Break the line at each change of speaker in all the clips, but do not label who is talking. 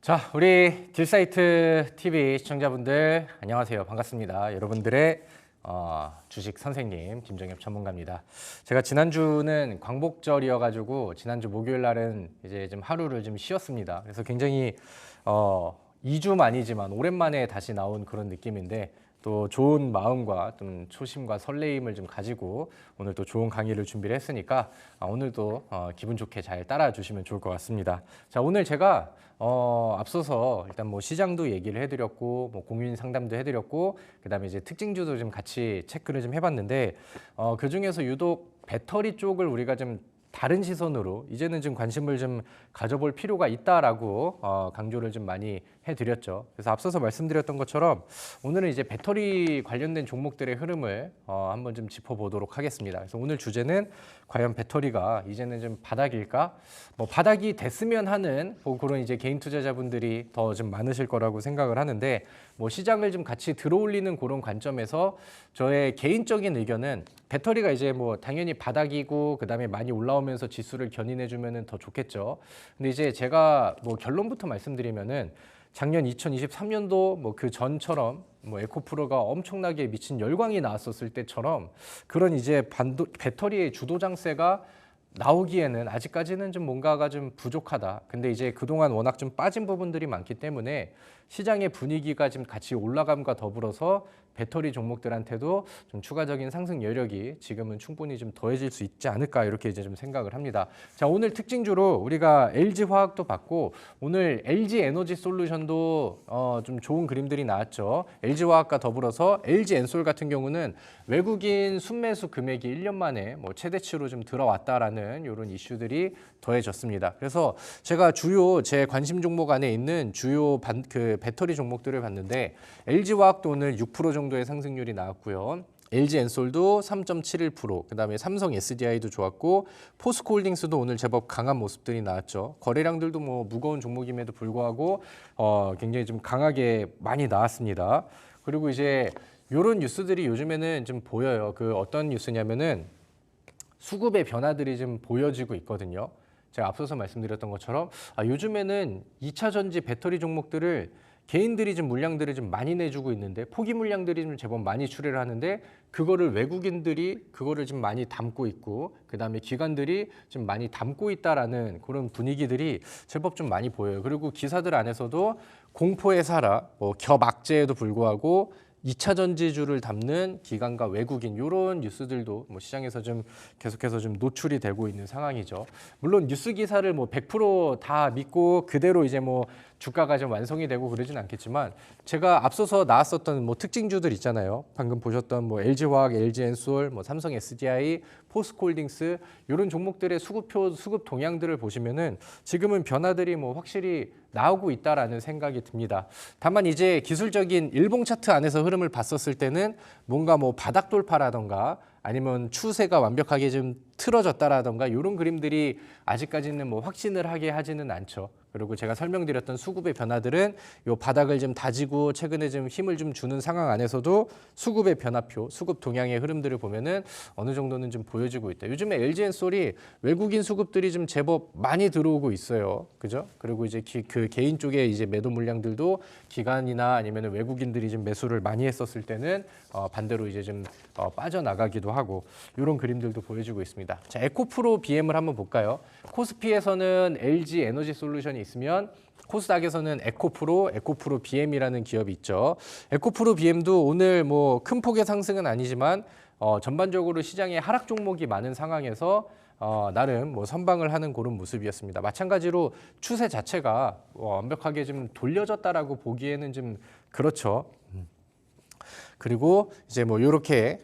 자, 우리 딜사이트 TV 시청자분들 안녕하세요. 반갑습니다. 여러분들의 주식 선생님 김정엽 전문가입니다. 제가 지난주는 광복절이어가지고 지난주 목요일 날은 이제 좀 하루를 좀 쉬었습니다. 그래서 굉장히 2주 만이지만 오랜만에 다시 나온 그런 느낌인데 또 좋은 마음과 좀 초심과 설레임을 좀 가지고 오늘 또 좋은 강의를 준비를 했으니까 오늘도 기분 좋게 잘 따라 주시면 좋을 것 같습니다. 자, 오늘 제가 앞서서 일단 뭐 시장도 얘기를 해드렸고 뭐 공인 상담도 해드렸고 그다음에 이제 특징주도 좀 같이 체크를 좀 해봤는데 그 중에서 유독 배터리 쪽을 우리가 좀 다른 시선으로 이제는 좀 관심을 좀 가져볼 필요가 있다라고 강조를 좀 많이 해드렸죠. 그래서 앞서서 말씀드렸던 것처럼 오늘은 이제 배터리 관련된 종목들의 흐름을 한번 좀 짚어보도록 하겠습니다. 그래서 오늘 주제는 과연 배터리가 이제는 좀 바닥일까? 뭐 바닥이 됐으면 하는 뭐 그런 이제 개인 투자자분들이 더 좀 많으실 거라고 생각을 하는데 뭐 시장을 좀 같이 들어올리는 그런 관점에서 저의 개인적인 의견은 배터리가 이제 뭐 당연히 바닥이고 그다음에 많이 올라오면서 지수를 견인해 주면은 더 좋겠죠. 근데 이제 제가 뭐 결론부터 말씀드리면은 작년 2023년도 뭐 그 전처럼 뭐 에코프로가 엄청나게 미친 열광이 나왔었을 때처럼 그런 이제 배터리의 주도 장세가 나오기에는 아직까지는 좀 뭔가가 좀 부족하다. 근데 이제 그동안 워낙 좀 빠진 부분들이 많기 때문에 시장의 분위기가 지금 같이 올라감과 더불어서 배터리 종목들한테도 좀 추가적인 상승 여력이 지금은 충분히 좀 더해질 수 있지 않을까 이렇게 이제 좀 생각을 합니다. 자, 오늘 특징주로 우리가 LG화학도 봤고 오늘 LG에너지솔루션도 좀 좋은 그림들이 나왔죠. LG화학과 더불어서 LG엔솔 같은 경우는 외국인 순매수 금액이 1년 만에 뭐 최대치로 좀 들어왔다라는 이런 이슈들이 더해졌습니다. 그래서 제가 주요 제 관심 종목 안에 있는 주요 배터리 종목들을 봤는데 LG화학도 오늘 6% 정도의 상승률이 나왔고요. LG엔솔도 3.71%, 그다음에 삼성 SDI도 좋았고 포스코홀딩스도 오늘 제법 강한 모습들이 나왔죠. 거래량들도 뭐 무거운 종목임에도 불구하고 굉장히 좀 강하게 많이 나왔습니다. 그리고 이제 이런 뉴스들이 요즘에는 좀 보여요. 그 어떤 뉴스냐면은 수급의 변화들이 좀 보여지고 있거든요. 제가 앞서서 말씀드렸던 것처럼 요즘에는 2차 전지 배터리 종목들을 개인들이 좀 물량들을 좀 많이 내주고 있는데 포기 물량들이 좀 제법 많이 출회를 하는데 그거를 외국인들이 그거를 좀 많이 담고 있고 그다음에 기관들이 좀 많이 담고 있다라는 그런 분위기들이 제법 좀 많이 보여요. 그리고 기사들 안에서도 공포에 살아 뭐 겹악재에도 불구하고 2차 전지주를 담는 기관과 외국인 이런 뉴스들도 뭐 시장에서 좀 계속해서 좀 노출이 되고 있는 상황이죠. 물론 뉴스 기사를 뭐 100%다 믿고 그대로 이제 뭐 주가가 좀 완성이 되고 그러진 않겠지만 제가 앞서서 나왔었던 뭐 특징주들 있잖아요. 방금 보셨던 뭐 LG화학, LG엔솔, 뭐 삼성 SDI, 포스코홀딩스 이런 종목들의 수급 동향들을 보시면은 지금은 변화들이 뭐 확실히 나오고 있다라는 생각이 듭니다. 다만 이제 기술적인 일봉 차트 안에서 흐름을 봤었을 때는 뭔가 뭐 바닥 돌파라던가 아니면 추세가 완벽하게 좀 틀어졌다라던가 이런 그림들이 아직까지는 뭐 확신을 하게 하지는 않죠. 그리고 제가 설명드렸던 수급의 변화들은 요 바닥을 좀 다지고 최근에 좀 힘을 좀 주는 상황 안에서도 수급의 변화표, 수급 동향의 흐름들을 보면은 어느 정도는 좀 보여지고 있다. 요즘에 LG엔솔이 외국인 수급들이 좀 제법 많이 들어오고 있어요. 그죠? 그리고 이제 그 개인 쪽에 이제 매도 물량들도 기관이나 아니면 외국인들이 좀 매수를 많이 했었을 때는 반대로 이제 좀 빠져나가기도 하고 이런 그림들도 보여지고 있습니다. 자, 에코프로 BM을 한번 볼까요? 코스피에서는 LG에너지솔루션이 있으면 코스닥에서는 에코프로 BM이라는 기업이 있죠. 에코프로 BM도 오늘 뭐 큰 폭의 상승은 아니지만 전반적으로 시장에 하락 종목이 많은 상황에서 나름 뭐 선방을 하는 그런 모습이었습니다. 마찬가지로 추세 자체가 완벽하게 좀 돌려졌다라고 보기에는 좀 그렇죠. 그리고 이제 뭐 이렇게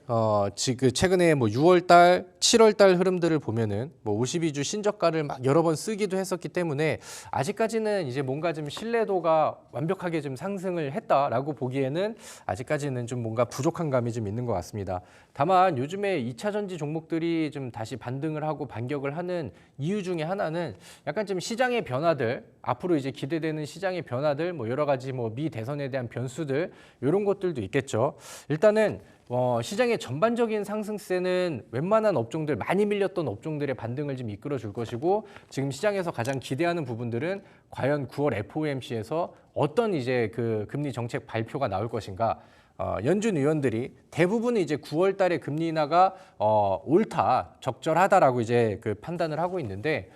지금 최근에 뭐 6월달, 7월달 흐름들을 보면은 뭐 52주 신저가를 막 여러 번 쓰기도 했었기 때문에 아직까지는 이제 뭔가 좀 신뢰도가 완벽하게 좀 상승을 했다라고 보기에는 아직까지는 좀 뭔가 부족한 감이 좀 있는 것 같습니다. 다만 요즘에 2차 전지 종목들이 좀 다시 반등을 하고 반격을 하는 이유 중에 하나는 약간 좀 시장의 변화들, 앞으로 이제 기대되는 시장의 변화들, 뭐 여러 가지 뭐 미 대선에 대한 변수들 이런 것들도 있겠죠. 일단은 시장의 전반적인 상승세는 웬만한 업종들, 많이 밀렸던 업종들의 반등을 좀 이끌어 줄 것이고, 지금 시장에서 가장 기대하는 부분들은 과연 9월 FOMC에서 어떤 이제 그 금리 정책 발표가 나올 것인가. 연준 의원들이 대부분 이제 9월 달에 금리 인하가 옳다, 적절하다라고 이제 그 판단을 하고 있는데,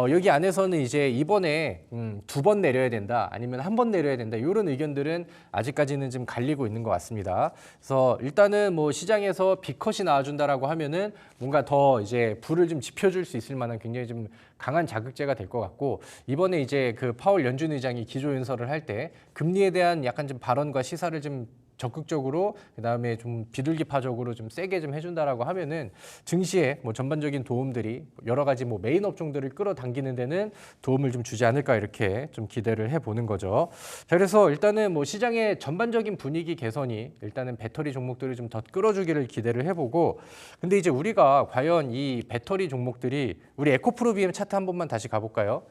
여기 안에서는 이제 이번에 2번 내려야 된다, 아니면 1번 내려야 된다, 이런 의견들은 아직까지는 좀 갈리고 있는 것 같습니다. 그래서 일단은 뭐 시장에서 빅컷이 나와준다라고 하면은 뭔가 더 이제 불을 좀 지펴줄 수 있을 만한 굉장히 좀 강한 자극제가 될 것 같고, 이번에 이제 그 파월 연준 의장이 기조연설을 할 때 금리에 대한 약간 좀 발언과 시사를 좀 적극적으로, 그다음에 좀 비둘기파적으로 좀 세게 좀 해준다라고 하면은 증시에 뭐 전반적인 도움들이 여러 가지 뭐 메인 업종들을 끌어당기는 데는 도움을 좀 주지 않을까, 이렇게 좀 기대를 해보는 거죠. 자, 그래서 일단은 뭐 시장의 전반적인 분위기 개선이 일단은 배터리 종목들을 좀 더 끌어주기를 기대를 해보고, 근데 이제 우리가 과연 이 배터리 종목들이, 우리 에코프로 BM 차트 한 번만 다시 가볼까요?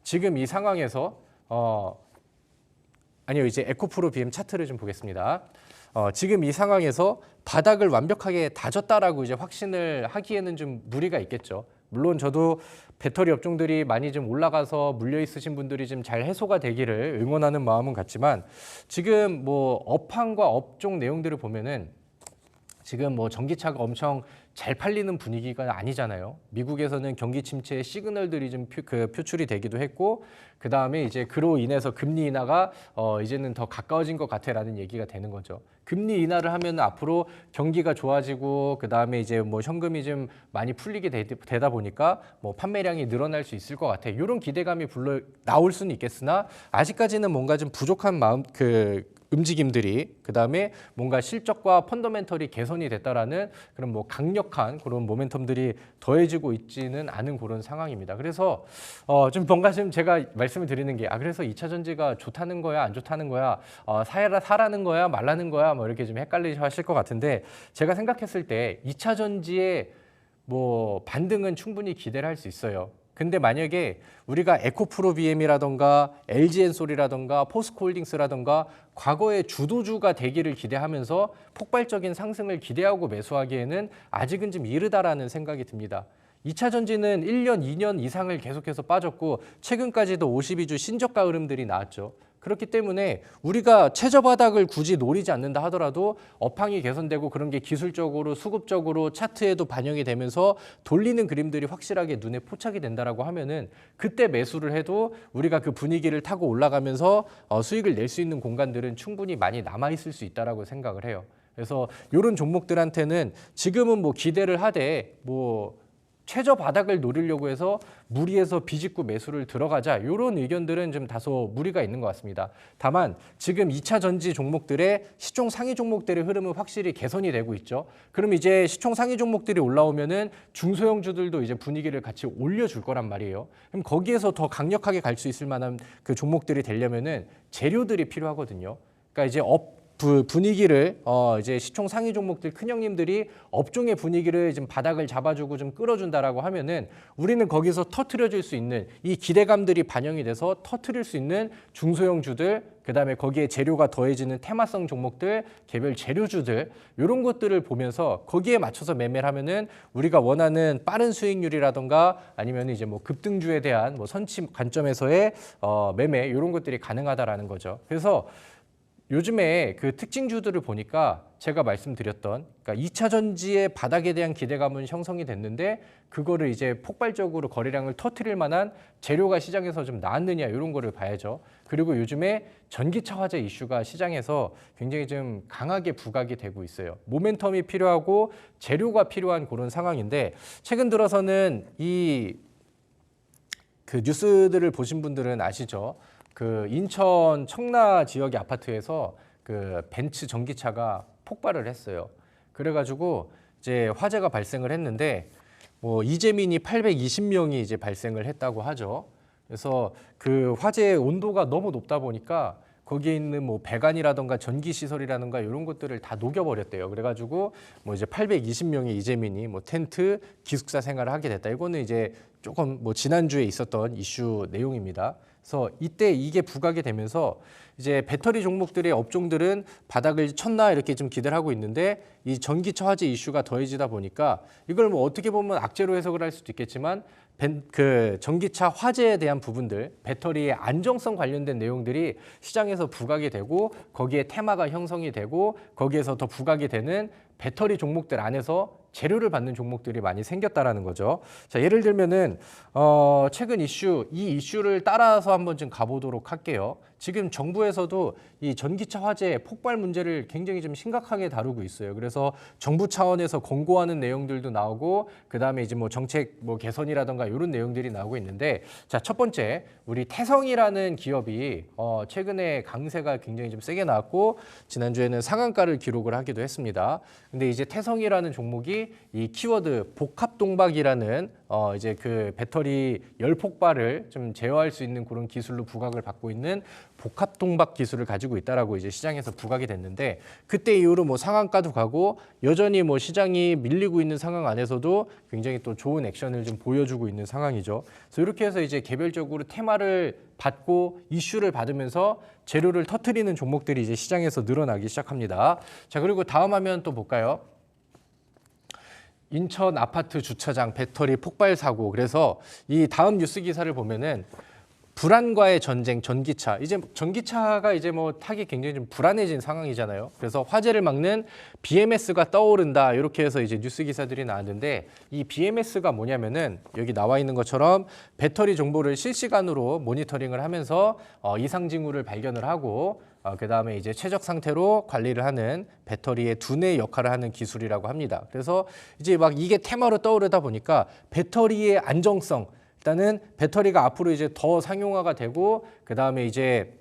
지금 이 상황에서 아니요, 이제 에코프로 BM 차트를 좀 보겠습니다. 지금 이 상황에서 바닥을 완벽하게 다졌다라고 이제 확신을 하기에는 좀 무리가 있겠죠. 물론 저도 배터리 업종들이 많이 좀 올라가서 물려 있으신 분들이 좀 잘 해소가 되기를 응원하는 마음은 같지만, 지금 뭐 업황과 업종 내용들을 보면은 지금 뭐 전기차가 엄청 잘 팔리는 분위기가 아니잖아요. 미국에서는 경기 침체의 시그널들이 좀 표출이 되기도 했고, 그 다음에 이제 그로 인해서 금리 인하가 이제는 더 가까워진 것 같아라는 얘기가 되는 거죠. 금리 인하를 하면 앞으로 경기가 좋아지고, 그 다음에 이제 뭐 현금이 좀 많이 풀리게 되다 보니까 뭐 판매량이 늘어날 수 있을 것 같아. 이런 기대감이 나올 수는 있겠으나, 아직까지는 뭔가 좀 부족한 움직임들이, 그다음에 뭔가 실적과 펀더멘털이 개선이 됐다라는 그런 뭐 강력한 그런 모멘텀들이 더해지고 있지는 않은 그런 상황입니다. 그래서 좀 뭔가 좀 제가 말씀을 드리는 게, 그래서 2차 전지가 좋다는 거야, 안 좋다는 거야, 사라는 거야, 말라는 거야, 뭐 이렇게 좀 헷갈리셔 하실 것 같은데, 제가 생각했을 때 2차 전지의 뭐 반등은 충분히 기대를 할 수 있어요. 근데 만약에 우리가 에코프로 BM이라던가 LG엔솔이라던가 포스코홀딩스라던가 과거의 주도주가 되기를 기대하면서 폭발적인 상승을 기대하고 매수하기에는 아직은 좀 이르다라는 생각이 듭니다. 2차 전지는 1년, 2년 이상을 계속해서 빠졌고, 최근까지도 52주 신저가 흐름들이 나왔죠. 그렇기 때문에 우리가 최저 바닥을 굳이 노리지 않는다 하더라도 업황이 개선되고 그런 게 기술적으로, 수급적으로 차트에도 반영이 되면서 돌리는 그림들이 확실하게 눈에 포착이 된다라고 하면은, 그때 매수를 해도 우리가 그 분위기를 타고 올라가면서 수익을 낼 수 있는 공간들은 충분히 많이 남아 있을 수 있다라고 생각을 해요. 그래서 이런 종목들한테는 지금은 뭐 기대를 하되 뭐 최저 바닥을 노리려고 해서 무리해서 비집고 매수를 들어가자, 이런 의견들은 좀 다소 무리가 있는 것 같습니다. 다만 지금 2차 전지 종목들의 시총 상위 종목들의 흐름은 확실히 개선이 되고 있죠. 그럼 이제 시총 상위 종목들이 올라오면은 중소형주들도 이제 분위기를 같이 올려줄 거란 말이에요. 그럼 거기에서 더 강력하게 갈 수 있을 만한 그 종목들이 되려면은 재료들이 필요하거든요. 그러니까 이제 분위기를 이제 시총 상위 종목들 큰 형님들이 업종의 분위기를 좀 바닥을 잡아주고 좀 끌어준다라고 하면은, 우리는 거기서 터트려줄 수 있는 이 기대감들이 반영이 돼서 터트릴 수 있는 중소형주들, 그다음에 거기에 재료가 더해지는 테마성 종목들, 개별 재료주들, 이런 것들을 보면서 거기에 맞춰서 매매를 하면은 우리가 원하는 빠른 수익률이라던가 아니면 이제 뭐 급등주에 대한 뭐 선취 관점에서의 매매, 이런 것들이 가능하다라는 거죠. 그래서 요즘에 그 특징주들을 보니까 제가 말씀드렸던, 그러니까 2차 전지의 바닥에 대한 기대감은 형성이 됐는데, 그거를 이제 폭발적으로 거래량을 터트릴 만한 재료가 시장에서 좀 나왔느냐, 이런 거를 봐야죠. 그리고 요즘에 전기차 화재 이슈가 시장에서 굉장히 좀 강하게 부각이 되고 있어요. 모멘텀이 필요하고 재료가 필요한 그런 상황인데, 최근 들어서는 그 뉴스들을 보신 분들은 아시죠? 그 인천 청라 지역의 아파트에서 그 벤츠 전기차가 폭발을 했어요. 그래가지고 이제 화재가 발생을 했는데, 뭐 이재민이 820명이 이제 발생을 했다고 하죠. 그래서 그 화재의 온도가 너무 높다 보니까 거기에 있는 뭐 배관이라던가 전기 시설이라던가 이런 것들을 다 녹여버렸대요. 그래가지고 뭐 이제 820명의 이재민이 뭐 텐트, 기숙사 생활을 하게 됐다. 이거는 이제 조금 뭐 지난주에 있었던 이슈 내용입니다. 그래서 이때 이게 부각이 되면서 이제 배터리 종목들의 업종들은 바닥을 쳤나 이렇게 좀 기대를 하고 있는데 이 전기차 화재 이슈가 더해지다 보니까 이걸 뭐 어떻게 보면 악재로 해석을 할 수도 있겠지만 그 전기차 화재에 대한 부분들, 배터리의 안정성 관련된 내용들이 시장에서 부각이 되고 거기에 테마가 형성이 되고 거기에서 더 부각이 되는 배터리 종목들 안에서 재료를 받는 종목들이 많이 생겼다라는 거죠. 자, 예를 들면은 최근 이슈, 이 이슈를 따라서 한번 좀 가보도록 할게요. 지금 정부에서도 이 전기차 화재 폭발 문제를 굉장히 좀 심각하게 다루고 있어요. 그래서 정부 차원에서 권고하는 내용들도 나오고 그다음에 이제 뭐 정책 뭐 개선이라던가 이런 내용들이 나오고 있는데 자, 첫 번째 우리 태성이라는 기업이 최근에 강세가 굉장히 좀 세게 나왔고 지난주에는 상한가를 기록을 하기도 했습니다. 근데 이제 태성이라는 종목이 이 키워드 복합동박이라는 이제 그 배터리 열 폭발을 좀 제어할 수 있는 그런 기술로 부각을 받고 있는 복합동박 기술을 가지고 있다라고 이제 시장에서 부각이 됐는데 그때 이후로 뭐 상한가도 가고 여전히 뭐 시장이 밀리고 있는 상황 안에서도 굉장히 또 좋은 액션을 좀 보여주고 있는 상황이죠. 그래서 이렇게 해서 이제 개별적으로 테마를 받고 이슈를 받으면서 재료를 터트리는 종목들이 이제 시장에서 늘어나기 시작합니다. 자, 그리고 다음 화면 또 볼까요? 인천 아파트 주차장 배터리 폭발 사고. 그래서 이 다음 뉴스 기사를 보면은 불안과의 전쟁, 전기차. 이제 전기차가 이제 뭐 타기 굉장히 좀 불안해진 상황이잖아요. 그래서 화재를 막는 BMS가 떠오른다. 이렇게 해서 이제 뉴스 기사들이 나왔는데 이 BMS가 뭐냐면은 여기 나와 있는 것처럼 배터리 정보를 실시간으로 모니터링을 하면서 이상 징후를 발견을 하고 그다음에 이제 최적 상태로 관리를 하는 배터리의 두뇌 역할을 하는 기술이라고 합니다. 그래서 이제 막 이게 테마로 떠오르다 보니까 배터리의 안정성, 일단은 배터리가 앞으로 이제 더 상용화가 되고 그다음에 이제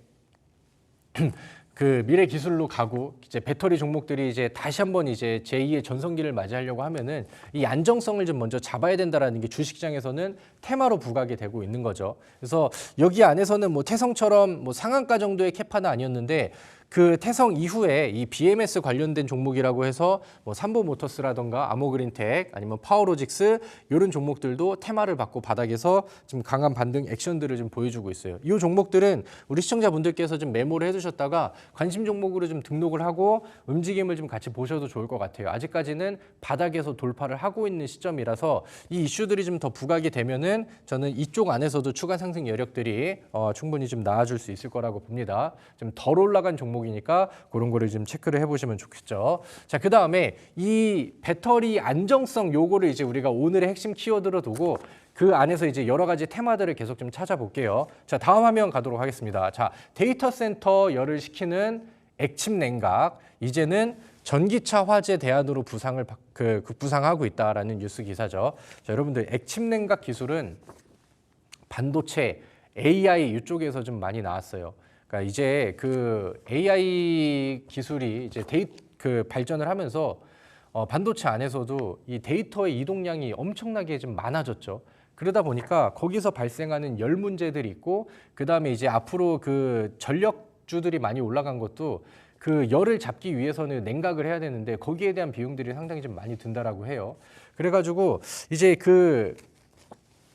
그 미래 기술로 가고 이제 배터리 종목들이 이제 다시 한번 이제 제2의 전성기를 맞이하려고 하면은 이 안정성을 좀 먼저 잡아야 된다라는 게 주식시장에서는 테마로 부각이 되고 있는 거죠. 그래서 여기 안에서는 뭐 태성처럼 뭐 상한가 정도의 캐파는 아니었는데 그 태성 이후에 이 BMS 관련된 종목이라고 해서 뭐 삼보모터스라던가 아모그린텍 아니면 파워로직스 이런 종목들도 테마를 받고 바닥에서 지금 강한 반등 액션들을 좀 보여주고 있어요. 이 종목들은 우리 시청자분들께서 좀 메모를 해두셨다가 관심 종목으로 좀 등록을 하고 움직임을 좀 같이 보셔도 좋을 것 같아요. 아직까지는 바닥에서 돌파를 하고 있는 시점이라서 이 이슈들이 좀 더 부각이 되면은 저는 이쪽 안에서도 추가 상승 여력들이 충분히 좀 나아질 수 있을 거라고 봅니다. 좀 덜 올라간 종목이니까 그런 거를 좀 체크를 해보시면 좋겠죠. 자, 그 다음에 이 배터리 안정성 요거를 이제 우리가 오늘의 핵심 키워드로 두고 그 안에서 이제 여러 가지 테마들을 계속 좀 찾아볼게요. 자, 다음 화면 가도록 하겠습니다. 자, 데이터 센터 열을 식히는 액침 냉각. 이제는 전기차 화재 대안으로 부상하고 있다라는 뉴스 기사죠. 자, 여러분들 액침 냉각 기술은 반도체, AI 이쪽에서 좀 많이 나왔어요. 그러니까 이제 그 AI 기술이 이제 발전을 하면서 반도체 안에서도 이 데이터의 이동량이 엄청나게 좀 많아졌죠. 그러다 보니까 거기서 발생하는 열 문제들이 있고 그다음에 이제 앞으로 그 전력주들이 많이 올라간 것도 그 열을 잡기 위해서는 냉각을 해야 되는데 거기에 대한 비용들이 상당히 좀 많이 든다라고 해요. 그래가지고 이제 그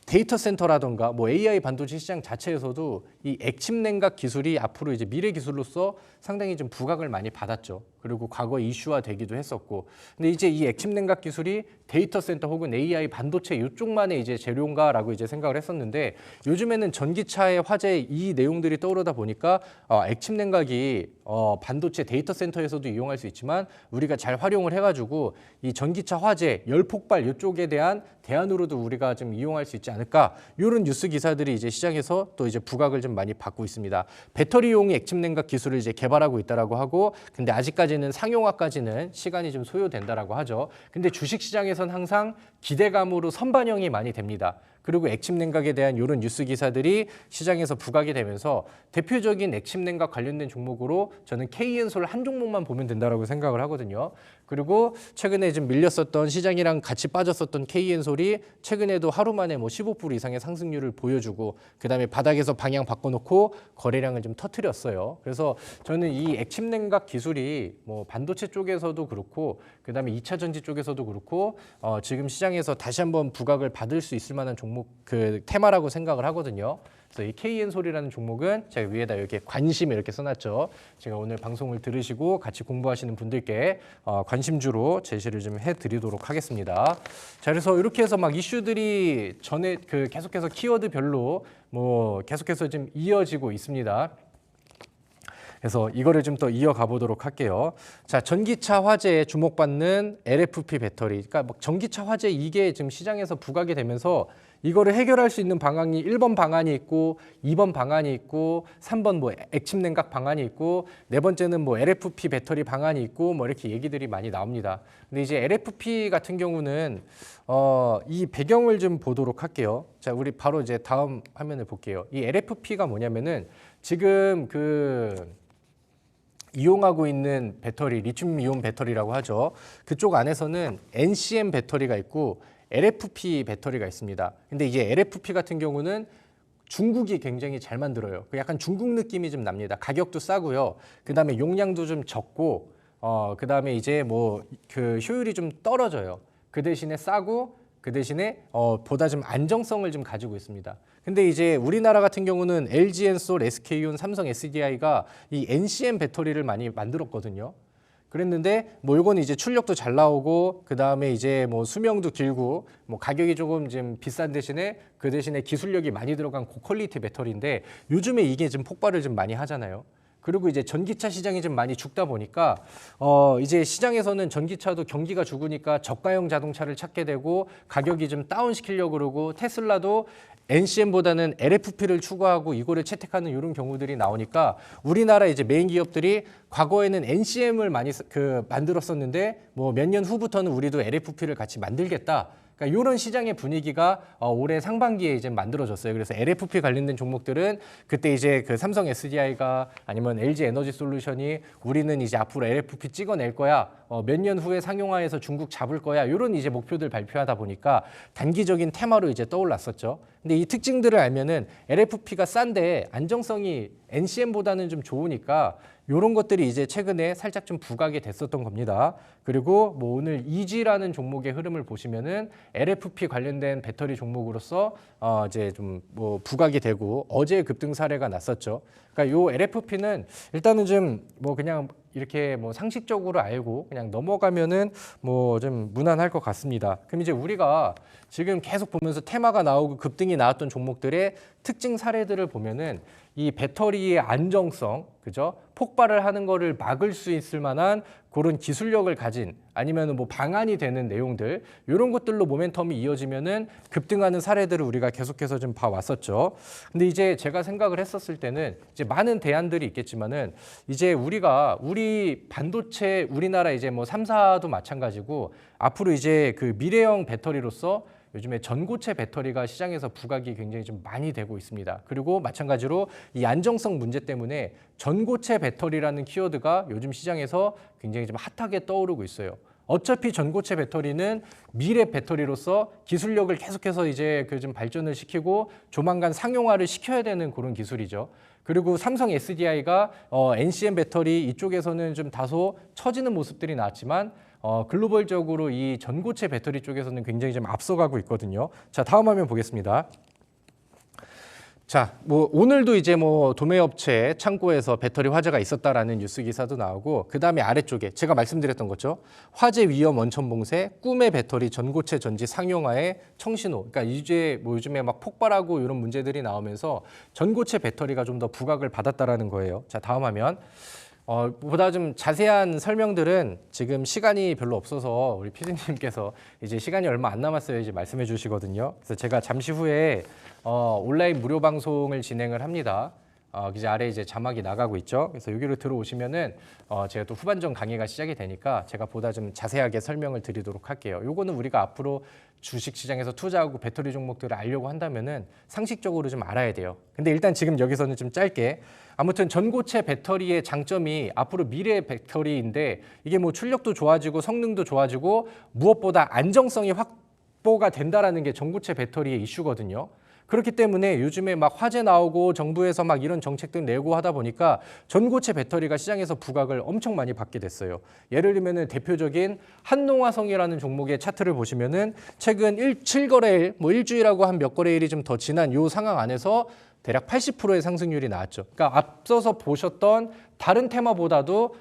데이터 센터라던가 뭐 AI 반도체 시장 자체에서도 이 액침 냉각 기술이 앞으로 이제 미래 기술로서 상당히 좀 부각을 많이 받았죠. 그리고 과거 이슈화 되기도 했었고. 근데 이제 이 액침 냉각 기술이 데이터 센터 혹은 AI 반도체 이쪽만의 이제 재료인가라고 이제 생각을 했었는데 요즘에는 전기차의 화재 이 내용들이 떠오르다 보니까 액침 냉각이 반도체 데이터 센터에서도 이용할 수 있지만 우리가 잘 활용을 해가지고 이 전기차 화재 열 폭발 이쪽에 대한 대안으로도 우리가 좀 이용할 수 있지 않을까 이런 뉴스 기사들이 이제 시장에서 또 이제 부각을 좀 많이 받고 있습니다. 배터리용 액침 냉각 기술을 이제 개발하고 있다라고 하고 근데 아직까지는 상용화까지는 시간이 좀 소요된다라고 하죠. 근데 주식 시장에선 항상 기대감으로 선반영이 많이 됩니다. 그리고 액침 냉각에 대한 이런 뉴스 기사들이 시장에서 부각이 되면서 대표적인 액침 냉각 관련된 종목으로 저는 K엔솔 한 종목만 보면 된다라고 생각을 하거든요. 그리고 최근에 좀 밀렸었던 시장이랑 같이 빠졌었던 K엔솔이 최근에도 하루 만에 뭐 15% 이상의 상승률을 보여주고 그다음에 바닥에서 방향 바꿔놓고 거래량을 좀 터뜨렸어요. 그래서 저는 이 액침 냉각 기술이 뭐 반도체 쪽에서도 그렇고 그다음에 2차 전지 쪽에서도 그렇고 지금 시장에서 다시 한번 부각을 받을 수 있을 만한 종목 종목 그 테마라고 생각을 하거든요. 그래서 이 KN솔이라는 종목은 제가 위에다 이렇게 관심 이렇게 써놨죠. 제가 오늘 방송을 들으시고 같이 공부하시는 분들께 관심주로 제시를 좀 해드리도록 하겠습니다. 자, 그래서 이렇게 해서 막 이슈들이 전에 그 계속해서 키워드별로 뭐 계속해서 좀 이어지고 있습니다. 그래서 이거를 좀 더 이어가 보도록 할게요. 자, 전기차 화재에 주목받는 LFP 배터리. 그러니까 막 전기차 화재 이게 지금 시장에서 부각이 되면서 이거를 해결할 수 있는 방안이 1번 방안이 있고 2번 방안이 있고 3번 뭐 액침 냉각 방안이 있고 네 번째는 뭐 LFP 배터리 방안이 있고 뭐 이렇게 얘기들이 많이 나옵니다. 근데 이제 LFP 같은 경우는 이 배경을 좀 보도록 할게요. 자, 우리 바로 이제 다음 화면을 볼게요. 이 LFP가 뭐냐면은 지금 그 이용하고 있는 배터리, 리튬 이온 배터리라고 하죠. 그쪽 안에서는 NCM 배터리가 있고 LFP 배터리가 있습니다. 근데 이제 LFP 같은 경우는 중국이 굉장히 잘 만들어요. 약간 중국 느낌이 좀 납니다. 가격도 싸고요. 그다음에 용량도 좀 적고 그다음에 이제 뭐 그 효율이 좀 떨어져요. 그 대신에 싸고 그 대신에 보다 좀 안정성을 좀 가지고 있습니다. 근데 이제 우리나라 같은 경우는 LG엔솔, SK온, 삼성 SDI가 이 NCM 배터리를 많이 만들었거든요. 그랬는데 뭐 이건 이제 출력도 잘 나오고 그 다음에 이제 뭐 수명도 길고 뭐 가격이 조금 좀 비싼 대신에 그 대신에 기술력이 많이 들어간 고퀄리티 배터리인데 요즘에 이게 좀 폭발을 좀 많이 하잖아요. 그리고 이제 전기차 시장이 좀 많이 죽다 보니까 이제 시장에서는 전기차도 경기가 죽으니까 저가형 자동차를 찾게 되고 가격이 좀 다운시키려고 그러고 테슬라도 NCM보다는 LFP를 추구하고 이거를 채택하는 이런 경우들이 나오니까 우리나라 이제 메인 기업들이 과거에는 NCM을 많이 만들었었는데 뭐 몇 년 후부터는 우리도 LFP를 같이 만들겠다. 그러니까 이런 시장의 분위기가 올해 상반기에 이제 만들어졌어요. 그래서 LFP 관련된 종목들은 그때 이제 그 삼성 SDI가 아니면 LG 에너지 솔루션이 우리는 이제 앞으로 LFP 찍어낼 거야. 몇 년 후에 상용화해서 중국 잡을 거야. 이런 이제 목표들 발표하다 보니까 단기적인 테마로 이제 떠올랐었죠. 근데 이 특징들을 알면은 LFP가 싼데 안정성이 NCM보다는 좀 좋으니까 이런 것들이 이제 최근에 살짝 좀 부각이 됐었던 겁니다. 그리고 뭐 오늘 EG라는 종목의 흐름을 보시면은 LFP 관련된 배터리 종목으로서 이제 좀 뭐 부각이 되고 어제 급등 사례가 났었죠. 그러니까 요 LFP는 일단은 좀 뭐 그냥 이렇게 뭐 상식적으로 알고 그냥 넘어가면은 뭐 좀 무난할 것 같습니다. 그럼 이제 우리가 지금 계속 보면서 테마가 나오고 급등이 나왔던 종목들의 특징 사례들을 보면은 이 배터리의 안정성, 그죠? 폭발을 하는 거를 막을 수 있을 만한 그런 기술력을 가진 아니면 뭐 방안이 되는 내용들 이런 것들로 모멘텀이 이어지면은 급등하는 사례들을 우리가 계속해서 좀 봐왔었죠. 근데 이제 제가 생각을 했었을 때는 이제 많은 대안들이 있겠지만은 이제 우리 반도체 우리나라 이제 뭐 3사도 마찬가지고 앞으로 이제 그 미래형 배터리로서 요즘에 전고체 배터리가 시장에서 부각이 굉장히 좀 많이 되고 있습니다. 그리고 마찬가지로 이 안정성 문제 때문에 전고체 배터리라는 키워드가 요즘 시장에서 굉장히 좀 핫하게 떠오르고 있어요. 어차피 전고체 배터리는 미래 배터리로서 기술력을 계속해서 이제 그 좀 발전을 시키고 조만간 상용화를 시켜야 되는 그런 기술이죠. 그리고 삼성 SDI가 NCM 배터리 이쪽에서는 좀 다소 처지는 모습들이 나왔지만 글로벌적으로 이 전고체 배터리 쪽에서는 굉장히 좀 앞서가고 있거든요. 자, 다음 화면 보겠습니다. 자, 뭐 오늘도 이제 뭐 도매업체 창고에서 배터리 화재가 있었다라는 뉴스 기사도 나오고 그다음에 아래쪽에 제가 말씀드렸던 거죠. 화재 위험 원천 봉쇄, 꿈의 배터리 전고체 전지 상용화의 청신호. 그러니까 이제 뭐 요즘에 막 폭발하고 이런 문제들이 나오면서 전고체 배터리가 좀 더 부각을 받았다라는 거예요. 자, 다음 화면. 보다 좀 자세한 설명들은 지금 시간이 별로 없어서 우리 PD님께서 이제 시간이 얼마 안 남았어요. 이제 말씀해 주시거든요. 그래서 제가 잠시 후에 온라인 무료 방송을 진행을 합니다. 이제 아래 이제 자막이 나가고 있죠. 그래서 여기로 들어오시면은 제가 또 후반전 강의가 시작이 되니까 제가 보다 좀 자세하게 설명을 드리도록 할게요. 요거는 우리가 앞으로 주식 시장에서 투자하고 배터리 종목들을 알려고 한다면은 상식적으로 좀 알아야 돼요. 근데 일단 지금 여기서는 좀 짧게 아무튼 전고체 배터리의 장점이 앞으로 미래 배터리인데 이게 뭐 출력도 좋아지고 성능도 좋아지고 무엇보다 안정성이 확보가 된다라는 게 전고체 배터리의 이슈거든요. 그렇기 때문에 요즘에 막 화재 나오고 정부에서 막 이런 정책들 내고 하다 보니까 전고체 배터리가 시장에서 부각을 엄청 많이 받게 됐어요. 예를 들면은 대표적인 한농화성이라는 종목의 차트를 보시면은 최근 7거래일, 뭐 일주일하고 한 몇 거래일이 좀 더 지난 요 상황 안에서 대략 80%의 상승률이 나왔죠. 그러니까 앞서서 보셨던 다른 테마보다도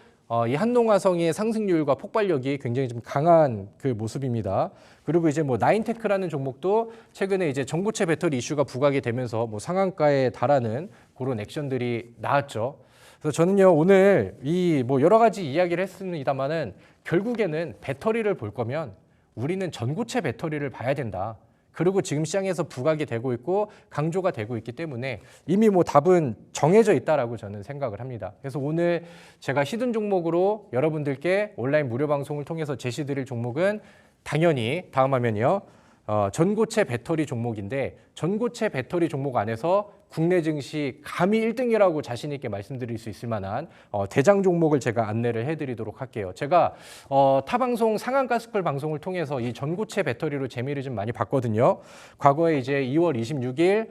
이 한농화성의 상승률과 폭발력이 굉장히 좀 강한 그 모습입니다. 그리고 이제 뭐 나인테크라는 종목도 최근에 이제 전고체 배터리 이슈가 부각이 되면서 뭐 상한가에 달하는 그런 액션들이 나왔죠. 그래서 저는요 오늘 이 뭐 여러 가지 이야기를 했습니다만은 결국에는 배터리를 볼 거면 우리는 전고체 배터리를 봐야 된다. 그리고 지금 시장에서 부각이 되고 있고 강조가 되고 있기 때문에 이미 뭐 답은 정해져 있다라고 저는 생각을 합니다. 그래서 오늘 제가 히든 종목으로 여러분들께 온라인 무료 방송을 통해서 제시드릴 종목은 당연히 다음 화면이요. 전고체 배터리 종목인데 전고체 배터리 종목 안에서 국내 증시 감히 1등이라고 자신 있게 말씀드릴 수 있을 만한 대장 종목을 제가 안내를 해드리도록 할게요. 제가 타 방송 상한가스쿨 방송을 통해서 이 전고체 배터리로 재미를 좀 많이 봤거든요. 과거에 이제 2월 26일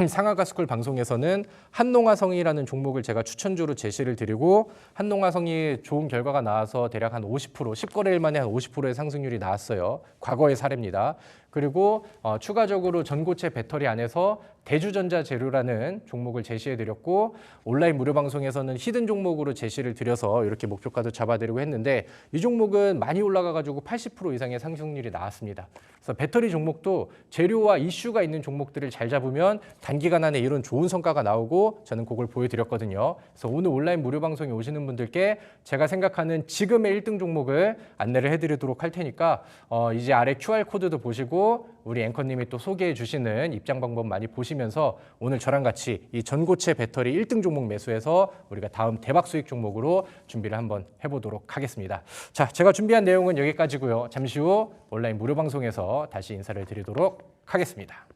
상한가스쿨 방송에서는 한농화성이라는 종목을 제가 추천주로 제시를 드리고 한농화성이 좋은 결과가 나와서 대략 한 50%, 10거래일 만에 한 50%의 상승률이 나왔어요. 과거의 사례입니다. 그리고 추가적으로 전고체 배터리 안에서 대주전자 재료라는 종목을 제시해드렸고 온라인 무료 방송에서는 히든 종목으로 제시를 드려서 이렇게 목표가도 잡아드리고 했는데 이 종목은 많이 올라가가지고 80% 이상의 상승률이 나왔습니다. 그래서 배터리 종목도 재료와 이슈가 있는 종목들을 잘 잡으면 단기간 안에 이런 좋은 성과가 나오고 저는 그걸 보여드렸거든요. 그래서 오늘 온라인 무료 방송에 오시는 분들께 제가 생각하는 지금의 1등 종목을 안내를 해드리도록 할 테니까 이제 아래 QR코드도 보시고 우리 앵커님이 또 소개해 주시는 입장 방법 많이 보시면서 오늘 저랑 같이 이 전고체 배터리 1등 종목 매수해서 우리가 다음 대박 수익 종목으로 준비를 한번 해보도록 하겠습니다. 자, 제가 준비한 내용은 여기까지고요. 잠시 후 온라인 무료 방송에서 다시 인사를 드리도록 하겠습니다.